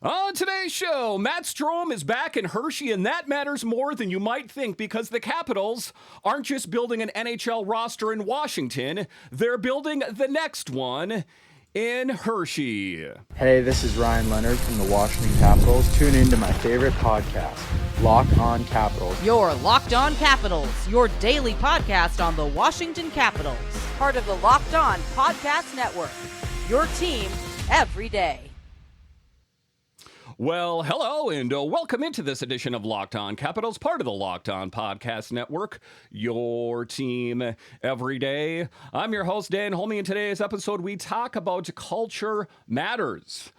On today's show, Matt Strome is back in Hershey, and that matters more than you might think because the Capitals aren't just building an NHL roster in Washington, they're building the next one in Hershey. Hey, this is Ryan Leonard from the Washington Capitals. Tune in to my favorite podcast, Locked On Capitals. Your Locked On Capitals, your daily podcast on the Washington Capitals. Part of the Locked On Podcast Network, your team every day. Well, hello, and welcome into this edition of Locked On Capitals, part of the Locked On Podcast Network, your team every day. I'm your host, Dan HOLMI. In today's episode, we talk about culture matters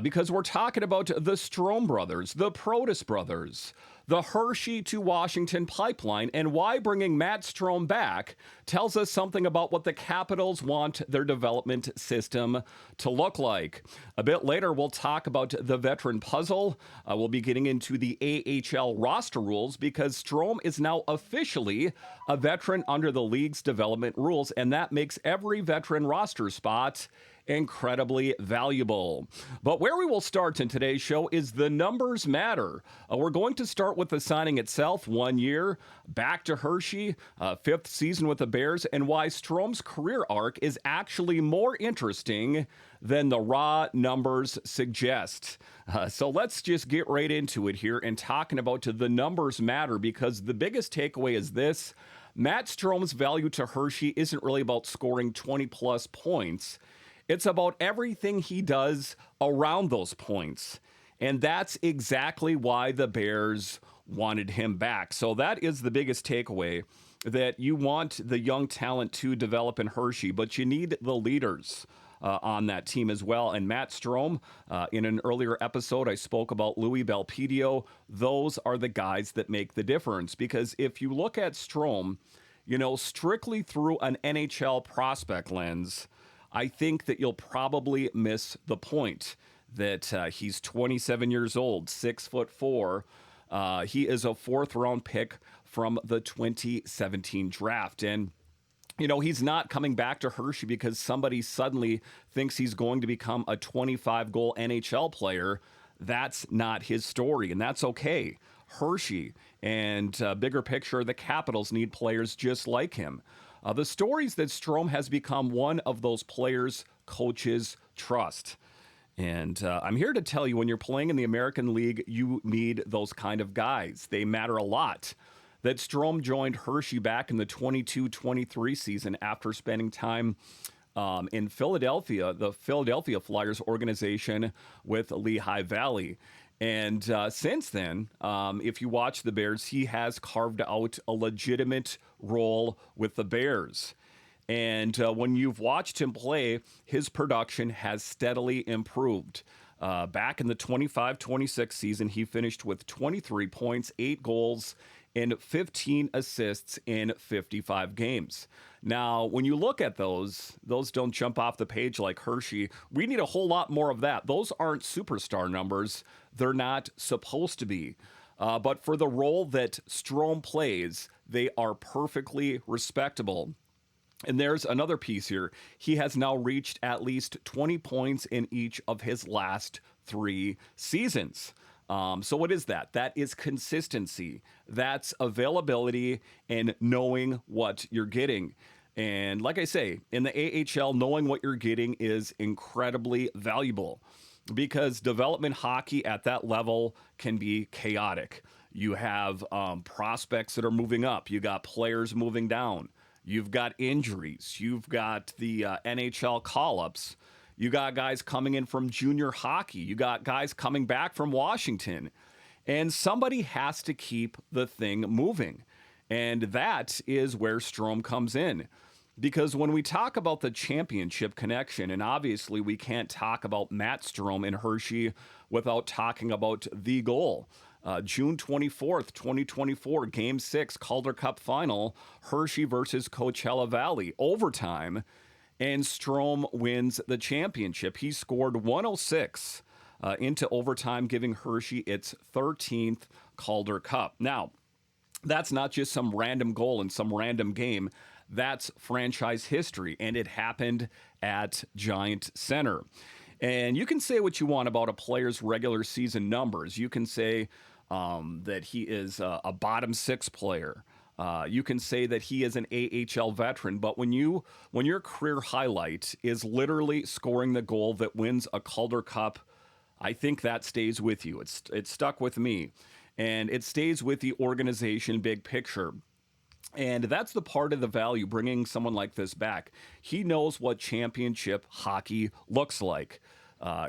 because we're talking about the Strome brothers, the Protas brothers, the Hershey-to-Washington pipeline, and why bringing Matt Strome back tells us something about what the Capitals want their development system to look like. A bit later, we'll talk about the veteran puzzle. We'll be getting into the AHL roster rules because Strome is now officially a veteran under the league's development rules, and that makes every veteran roster spot incredibly valuable. But where we will start in today's show is the numbers matter. We're going to start with the signing itself, 1 year, back to Hershey, fifth season with the Bears, and why Strome's career arc is actually more interesting than the raw numbers suggest. So let's just get right into it here and talking about the numbers matter, because the biggest takeaway is this: Matt Strome's value to Hershey isn't really about scoring 20 plus points. It's about everything he does around those points. And that's exactly why the Bears wanted him back. So that is the biggest takeaway, that you want the young talent to develop in Hershey, but you need the leaders on that team as well. And Matt Strome, in an earlier episode, I spoke about Louis Belpedio. Those are the guys that make the difference. Because if you look at Strome, strictly through an NHL prospect lens, I think that you'll probably miss the point that he's 27 years old, 6'4". He is a fourth-round pick from the 2017 draft. And, he's not coming back to Hershey because somebody suddenly thinks he's going to become a 25-goal NHL player. That's not his story, and that's okay. Hershey and bigger picture, the Capitals need players just like him. The story is that Strome has become one of those players coaches trust. And I'm here to tell you, when you're playing in the American League, you need those kind of guys. They matter a lot. That Strome joined Hershey back in the 22-23 season after spending time in Philadelphia, the Philadelphia Flyers organization with Lehigh Valley. And since then, if you watch the Bears, he has carved out a legitimate role with the Bears. And when you've watched him play, his production has steadily improved. Back in the 25-26 season, he finished with 23 points, 8 goals, and 15 assists in 55 games. Now, when you look at those don't jump off the page like Hershey. We need a whole lot more of that. Those aren't superstar numbers. They're not supposed to be. But for the role that Strome plays, they are perfectly respectable. And there's another piece here. He has now reached at least 20 points in each of his last 3 seasons. So what is that? That is consistency. That's availability and knowing what you're getting. And like I say, in the AHL, knowing what you're getting is incredibly valuable, because development hockey at that level can be chaotic. You have prospects that are moving up. You got players moving down. You've got injuries. You've got the NHL call-ups. You got guys coming in from junior hockey. You got guys coming back from Washington. And somebody has to keep the thing moving. And that is where Strome comes in. Because when we talk about the championship connection, and obviously we can't talk about Matt Strome in Hershey without talking about the goal. June 24th, 2024, Game 6, Calder Cup Final, Hershey versus Coachella Valley, overtime, and Strome wins the championship. He scored 106 into overtime, giving Hershey its 13th Calder Cup. Now, that's not just some random goal in some random game. That's franchise history, and it happened at Giant Center. And you can say what you want about a player's regular season numbers. You can say that he is a bottom six player. You can say that he is an AHL veteran, but when your career highlight is literally scoring the goal that wins a Calder Cup, I think that stays with you. It's stuck with me, and it stays with the organization big picture. And that's the part of the value, bringing someone like this back. He knows what championship hockey looks like.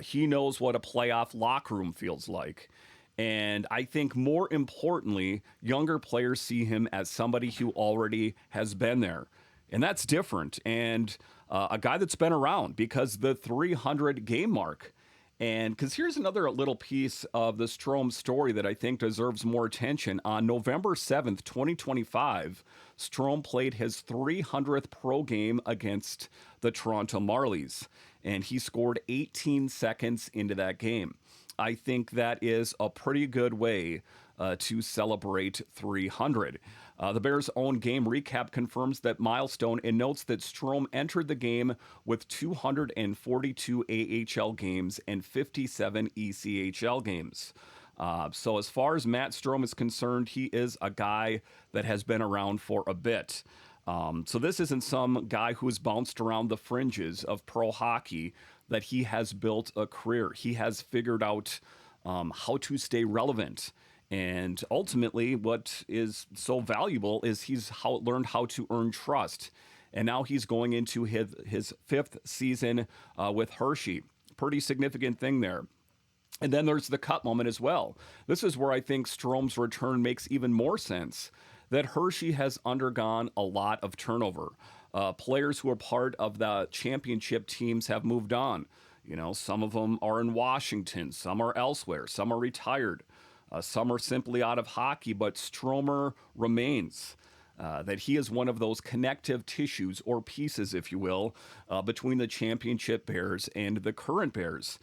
He knows what a playoff locker room feels like. And I think more importantly, younger players see him as somebody who already has been there. And that's different. And a guy that's been around, because the 300 game mark. And because here's another little piece of the Strome story that I think deserves more attention. On November 7th, 2025, Strome played his 300th pro game against the Toronto Marlies, and he scored 18 seconds into that game. I think that is a pretty good way to celebrate 300. The Bears' own game recap confirms that milestone and notes that Strome entered the game with 242 AHL games and 57 ECHL games. So as far as Matt Strome is concerned, he is a guy that has been around for a bit. So this isn't some guy who's bounced around the fringes of pro hockey, that he has built a career. He has figured out how to stay relevant. And ultimately, what is so valuable is he's learned how to earn trust. And now he's going into his fifth season with Hershey. Pretty significant thing there. And then there's the cut moment as well. This is where I think Strome's return makes even more sense, that Hershey has undergone a lot of turnover. Players who are part of the championship teams have moved on. You know, some of them are in Washington, some are elsewhere, some are retired. Some are simply out of hockey, but Stromer remains. That he is one of those connective tissues, or pieces, if you will, between the championship Bears and the current Bears.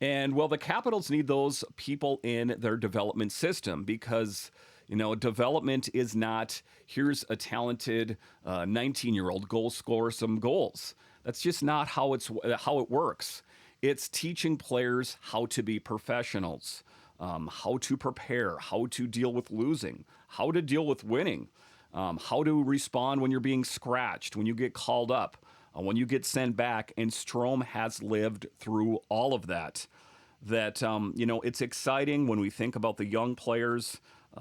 And, well, the Capitals need those people in their development system, because, you know, development is not, here's a talented 19-year-old, go score some goals. That's just not how it works. It's teaching players how to be professionals. How to prepare, how to deal with losing, how to deal with winning, how to respond when you're being scratched, when you get called up, when you get sent back. And Strome has lived through all of that. You know, it's exciting when we think about the young players.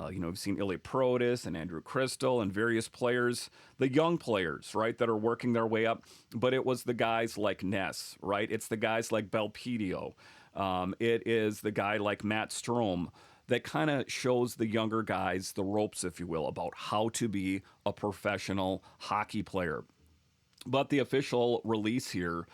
You know, we've seen Ilya Protas and Andrew Cristall and various players, the young players, right, that are working their way up. But it was the guys like Ness, right? It's the guys like Belpedio. It is the guy like Matt Strome that kind of shows the younger guys the ropes, if you will, about how to be a professional hockey player. But the official release here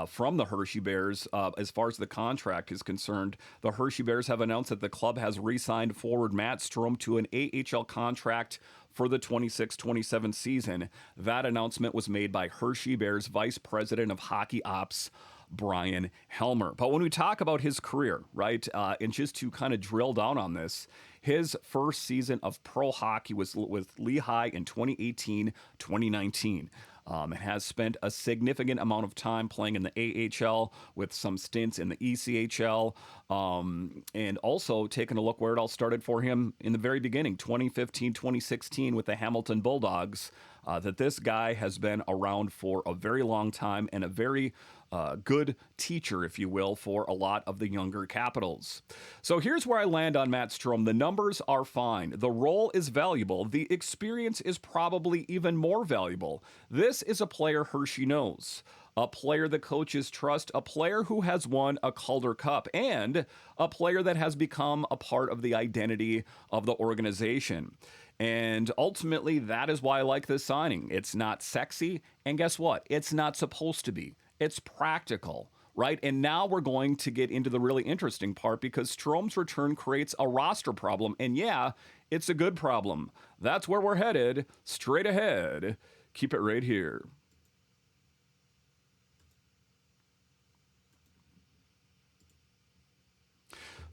from the Hershey Bears, as far as the contract is concerned, the Hershey Bears have announced that the club has re-signed forward Matt Strome to an AHL contract for the 26-27 season. That announcement was made by Hershey Bears Vice President of Hockey Ops, Brian Helmer. But when we talk about his career, right, and just to kind of drill down on this, his first season of pro hockey was with Lehigh in 2018-2019. And has spent a significant amount of time playing in the AHL with some stints in the ECHL, and also taking a look where it all started for him in the very beginning, 2015-2016 with the Hamilton Bulldogs. That this guy has been around for a very long time and a very good teacher, if you will, for a lot of the younger Capitals. So here's where I land on Matt Strome. The numbers are fine. The role is valuable. The experience is probably even more valuable. This is a player Hershey knows. A player the coaches trust, a player who has won a Calder Cup, and a player that has become a part of the identity of the organization. And ultimately, that is why I like this signing. It's not sexy, and guess what? It's not supposed to be. It's practical, right? And now we're going to get into the really interesting part, because Strome's return creates a roster problem. And yeah, it's a good problem. That's where we're headed, straight ahead. Keep it right here.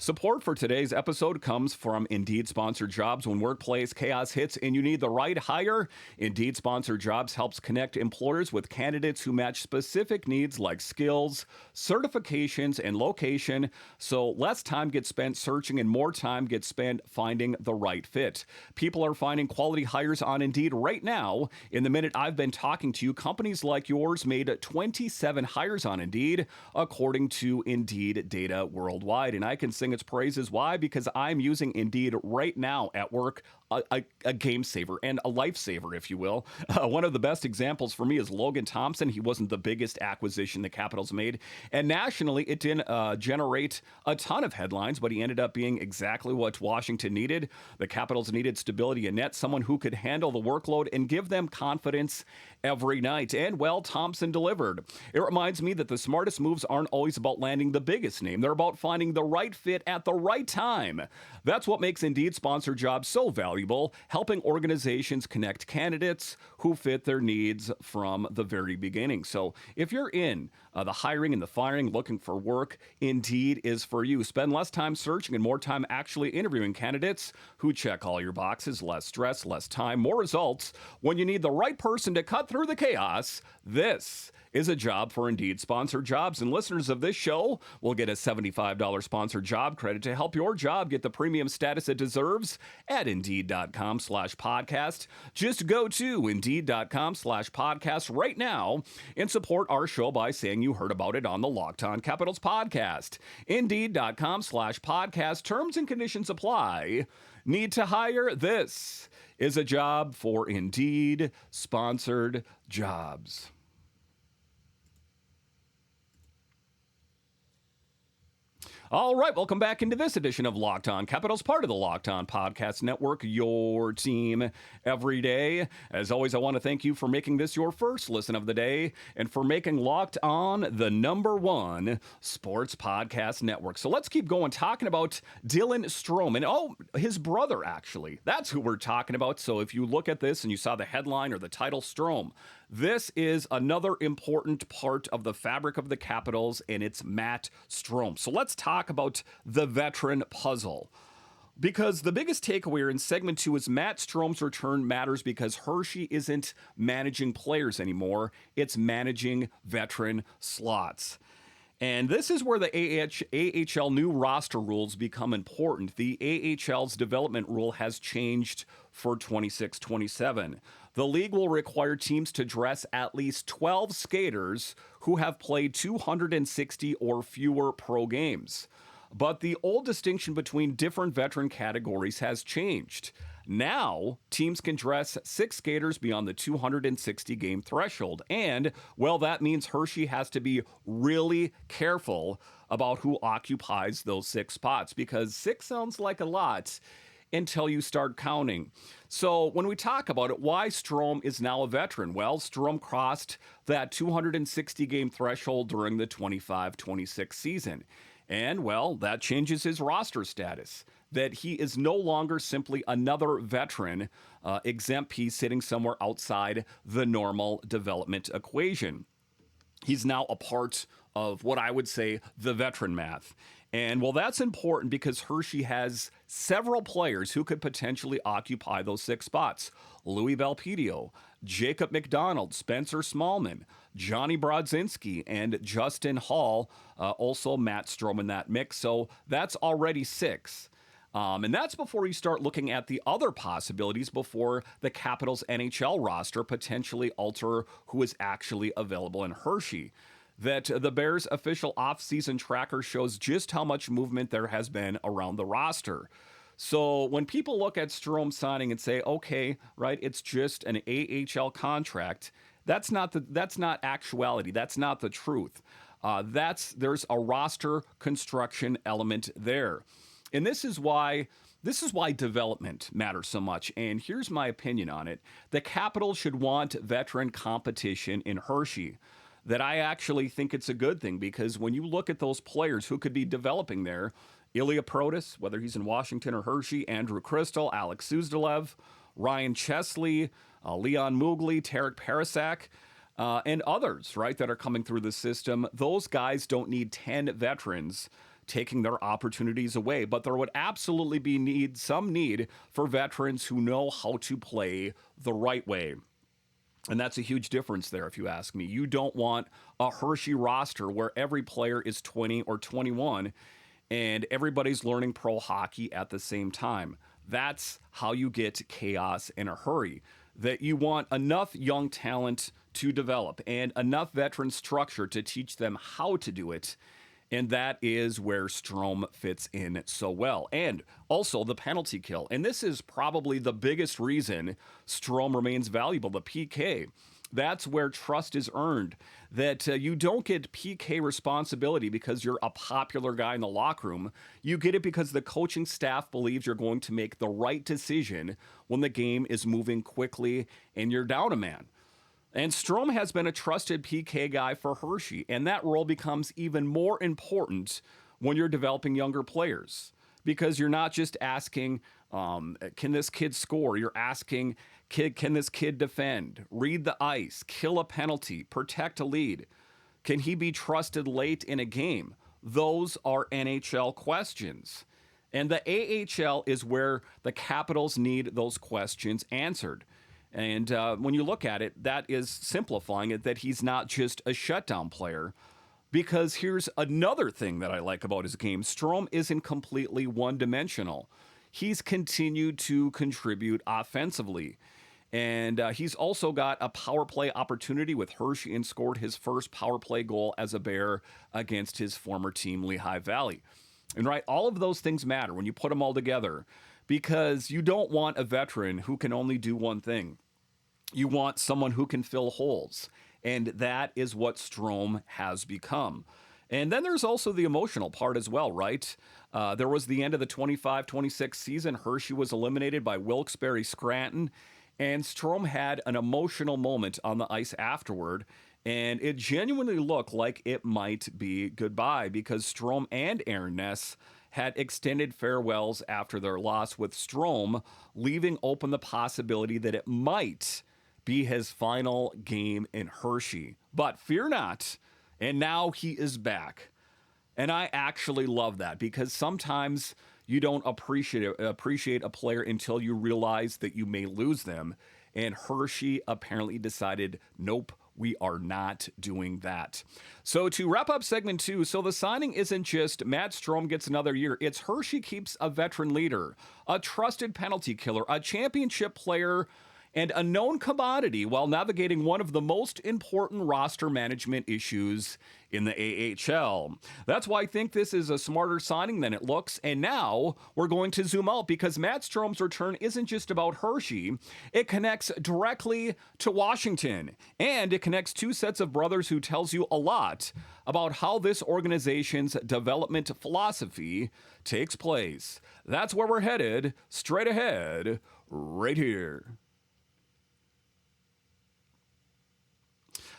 Support for today's episode comes from Indeed Sponsored Jobs. When workplace chaos hits and you need the right hire, Indeed Sponsored Jobs helps connect employers with candidates who match specific needs like skills, certifications, and location, so less time gets spent searching and more time gets spent finding the right fit. People are finding quality hires on Indeed right now. In the minute I've been talking to you, companies like yours made 27 hires on Indeed, according to Indeed data worldwide. And I can sing its praises. Why? Because I'm using Indeed right now at work, a game saver and a lifesaver, if you will. One of the best examples for me is Logan Thompson. He wasn't the biggest acquisition the Capitals made, and nationally it didn't generate a ton of headlines, but he ended up being exactly what Washington needed. The Capitals needed stability in net, someone who could handle the workload and give them confidence every night. And, well, Thompson delivered. It reminds me that the smartest moves aren't always about landing the biggest name. They're about finding the right fit at the right time. That's what makes Indeed Sponsored Jobs so valuable, helping organizations connect candidates who fit their needs from the very beginning. So if you're in the hiring and the firing, looking for work, Indeed is for you. Spend less time searching and more time actually interviewing candidates who check all your boxes. Less stress, less time, more results. When you need the right person to cut through the chaos, this is a job for Indeed Sponsored Jobs, and listeners of this show will get a $75 sponsored job credit to help your job get the premium status it deserves at Indeed.com/podcast. Just go to Indeed.com/podcast right now and support our show by saying you heard about it on the Locked On Capitals podcast. Indeed.com/podcast. Terms and conditions apply. Need to hire? This is a job for Indeed Sponsored Jobs. All right, welcome back into this edition of Locked On Capitals, part of the Locked On Podcast Network, your team every day. As always, I want to thank you for making this your first listen of the day and for making Locked On the #1 sports podcast network. So let's keep going, talking about Dylan Strome and, his brother, actually. That's who we're talking about. So if you look at this and you saw the headline or the title, Strome, this is another important part of the fabric of the Capitals, and it's Matt Strome. So let's talk about the veteran puzzle. Because the biggest takeaway in segment 2 is Matt Strome's return matters because Hershey isn't managing players anymore. It's managing veteran slots. And this is where the AHL new roster rules become important. The AHL's development rule has changed for 26-27. The league will require teams to dress at least 12 skaters who have played 260 or fewer pro games. But the old distinction between different veteran categories has changed. Now, teams can dress 6 skaters beyond the 260 game threshold. And, well, that means Hershey has to be really careful about who occupies those 6 spots, because 6 sounds like a lot until you start counting. So when we talk about it, why Strome is now a veteran? Well, Strome crossed that 260 game threshold during the 25-26 season. And, well, that changes his roster status, that he is no longer simply another veteran exempt piece sitting somewhere outside the normal development equation. He's now a part of what I would say the veteran math. And, well, that's important because Hershey has several players who could potentially occupy those 6 spots. Louis Belpedio, Jacob McDonald, Spencer Smallman, Johnny Brodzinski, and Justin Hall, also Matt Strome in that mix. So that's already 6. And that's before you start looking at the other possibilities before the Capitals NHL roster potentially alter who is actually available in Hershey. That the Bears' official offseason tracker shows just how much movement there has been around the roster. So when people look at Strome signing and say, okay, right, it's just an AHL contract, that's not actuality. That's not the truth. There's a roster construction element there. And this is why development matters so much. And here's my opinion on it. The Capitals should want veteran competition in Hershey. That I actually think it's a good thing, because when you look at those players who could be developing there, Ilya Protas, whether he's in Washington or Hershey, Andrew Cristall, Alex Suzdalev, Ryan Chesley, Leon Mugli, Tarek Parasak, and others, right, that are coming through the system, those guys don't need 10 veterans taking their opportunities away. But there would absolutely be some need for veterans who know how to play the right way. And that's a huge difference there, if you ask me. You don't want a Hershey roster where every player is 20 or 21 and everybody's learning pro hockey at the same time. That's how you get chaos in a hurry. That you want enough young talent to develop and enough veteran structure to teach them how to do it. And that is where Strome fits in so well. And also the penalty kill. And this is probably the biggest reason Strome remains valuable, the PK. That's where trust is earned. That you don't get PK responsibility because you're a popular guy in the locker room. You get it because the coaching staff believes you're going to make the right decision when the game is moving quickly and you're down a man. And Strome has been a trusted PK guy for Hershey, and that role becomes even more important when you're developing younger players because you're not just asking, can this kid score? You're asking, can this kid defend, read the ice, kill a penalty, protect a lead? Can he be trusted late in a game? Those are NHL questions. And the AHL is where the Capitals need those questions answered. And when you look at it, that is simplifying it, that he's not just a shutdown player. Because here's another thing that I like about his game. Strome isn't completely one-dimensional. He's continued to contribute offensively. And he's also got a power play opportunity with Hershey and scored his first power play goal as a Bear against his former team, Lehigh Valley. And right, all of those things matter when you put them all together. Because you don't want a veteran who can only do one thing. You want someone who can fill holes. And that is what Strome has become. And then there's also the emotional part as well, right? There was the end of the 25-26 season. Hershey was eliminated by Wilkes-Barre Scranton. And Strome had an emotional moment on the ice afterward. And it genuinely looked like it might be goodbye because Strome and Aaron Ness had extended farewells after their loss, with Strome leaving open the possibility that it might be his final game in Hershey. But fear not, and now he is back. And I actually love that because sometimes you don't appreciate a player until you realize that you may lose them. And Hershey apparently decided, nope, we are not doing that. So to wrap up segment 2, so the signing isn't just Matt Strome gets another year. It's Hershey keeps a veteran leader, a trusted penalty killer, a championship player, and a known commodity while navigating one of the most important roster management issues in the AHL. That's why I think this is a smarter signing than it looks. And now we're going to zoom out because Matt Strome's return isn't just about Hershey. It connects directly to Washington. And it connects two sets of brothers who tells you a lot about how this organization's development philosophy takes place. That's where we're headed, straight ahead, right here.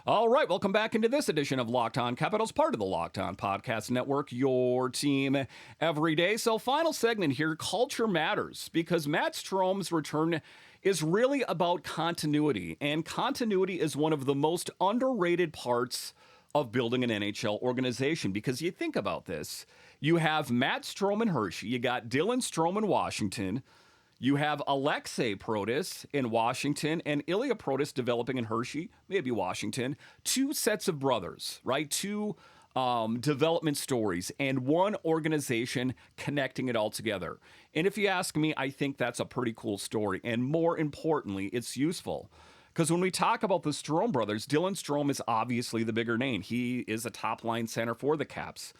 All right, welcome back into this edition of Locked On Capitals, part of the Locked On Podcast Network, your team every day. So final segment here, culture matters, because Matt Strome's return is really about continuity, and continuity is one of the most underrated parts of building an NHL organization, because you think about this, you have Matt Strome in Hershey, you got Dylan Strome in Washington, you have Alexei Protas in Washington and Ilya Protas developing in Hershey, maybe Washington. Two sets of brothers, right? Two development stories and one organization connecting it all together. And if you ask me, I think that's a pretty cool story. And more importantly, it's useful. Because when we talk about the Strome brothers, Dylan Strome is obviously the bigger name. He is a top-line center for the Caps.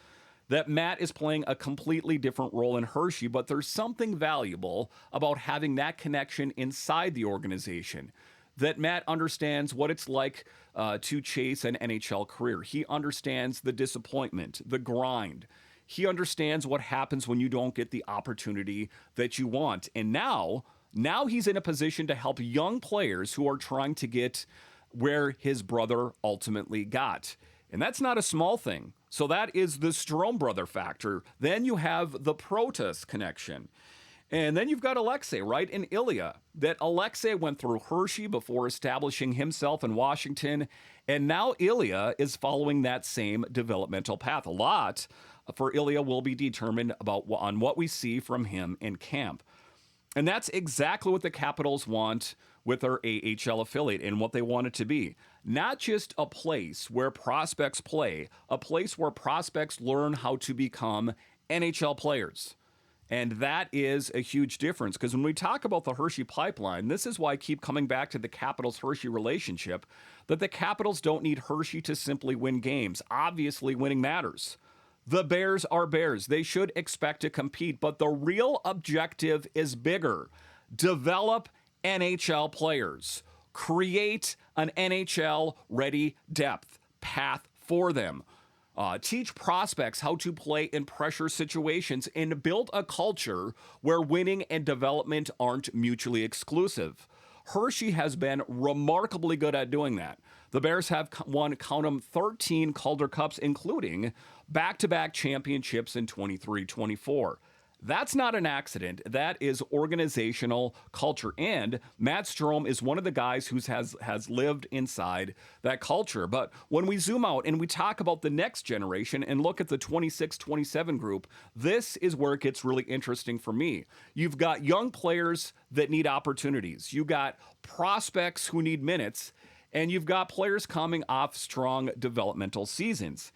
That Matt is playing a completely different role in Hershey, but there's something valuable about having that connection inside the organization. That Matt understands what it's like to chase an NHL career. He understands the disappointment, the grind. He understands what happens when you don't get the opportunity that you want. And now he's in a position to help young players who are trying to get where his brother ultimately got. And that's not a small thing. So that is the Strome brother factor. Then you have the Protas connection. And then you've got Alexei, right? And Ilya. That Alexei went through Hershey before establishing himself in Washington. And now Ilya is following that same developmental path. A lot for Ilya will be determined on what we see from him in camp. And that's exactly what the Capitals want with their AHL affiliate and what they want it to be. Not just a place where prospects play, a place where prospects learn how to become NHL players. And that is a huge difference, because when we talk about the Hershey pipeline, this is why I keep coming back to the Capitals-Hershey relationship, that the Capitals don't need Hershey to simply win games. Obviously, winning matters. The Bears are Bears. They should expect to compete, but the real objective is bigger. Develop NHL players. Create an NHL-ready depth path for them. Teach prospects how to play in pressure situations and build a culture where winning and development aren't mutually exclusive. Hershey has been remarkably good at doing that. The Bears have won, count them, 13 Calder Cups, including back-to-back championships in 23-24. That's not an accident. That is organizational culture. And Matt Strome is one of the guys who has lived inside that culture. But when we zoom out and we talk about the next generation and look at the 26-27 group, this is where it gets really interesting for me. You've got young players that need opportunities. You got prospects who need minutes. And you've got players coming off strong developmental seasons.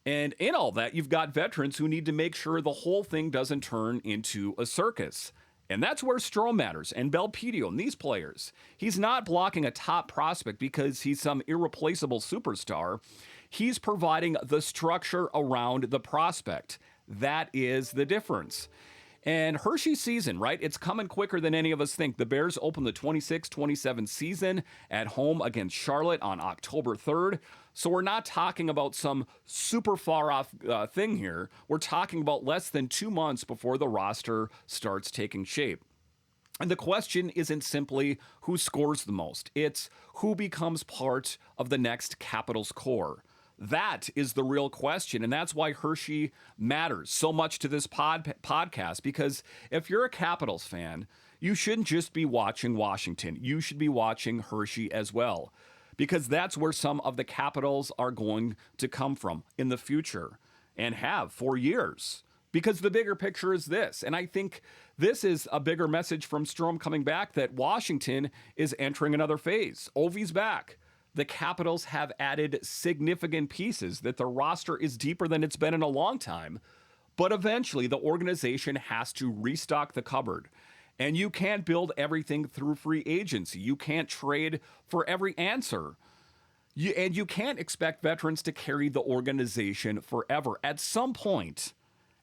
And in all that, you've got veterans who need to make sure the whole thing doesn't turn into a circus. And that's where Strome matters, and Belpedio and these players. He's not blocking a top prospect because he's some irreplaceable superstar. He's providing the structure around the prospect. That is the difference. And Hershey's season, right? It's coming quicker than any of us think. The Bears open the 26-27 season at home against Charlotte on October 3rd. So we're not talking about some super far off thing here. We're talking about less than 2 months before the roster starts taking shape. And the question isn't simply who scores the most. It's who becomes part of the next Capitals core. That is the real question, and that's why Hershey matters so much to this podcast, because if you're a Capitals fan, you shouldn't just be watching Washington. You should be watching Hershey as well, because that's where some of the Capitals are going to come from in the future and have for years. Because the bigger picture is this, and I think this is a bigger message from Strome coming back, that Washington is entering another phase. Ovi's back. The Capitals have added significant pieces, that the roster is deeper than it's been in a long time. But eventually, the organization has to restock the cupboard. And you can't build everything through free agency. You can't trade for every answer. And you can't expect veterans to carry the organization forever. At some point,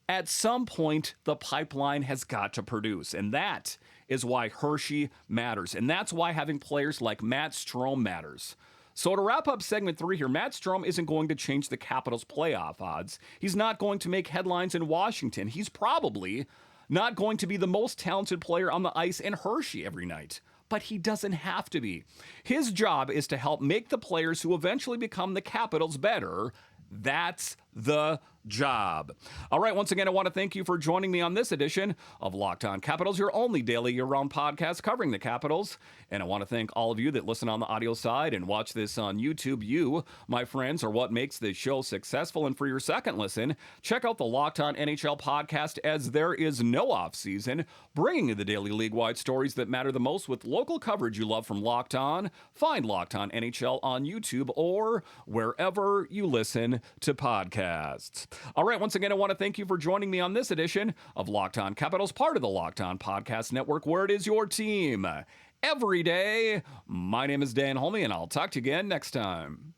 the pipeline has got to produce. And that is why Hershey matters. And that's why having players like Matt Strome matters. So to wrap up segment 3 here, Matt Strome isn't going to change the Capitals' playoff odds. He's not going to make headlines in Washington. He's probably not going to be the most talented player on the ice in Hershey every night. But he doesn't have to be. His job is to help make the players who eventually become the Capitals better. That's the job. All right, once again, I want to thank you for joining me on this edition of Locked On Capitals, your only daily year-round podcast covering the Capitals. And I want to thank all of you that listen on the audio side and watch this on YouTube. You, my friends, are what makes this show successful. And for your second listen, check out the Locked On NHL podcast, as there is no off-season, bringing you the daily league-wide stories that matter the most with local coverage you love from Locked On. Find Locked On NHL on YouTube or wherever you listen to podcasts. All right, once again, I want to thank you for joining me on this edition of Locked On Capitals, part of the Locked On Podcast Network, where it is your team every day. My name is Dan HOLMI, and I'll talk to you again next time.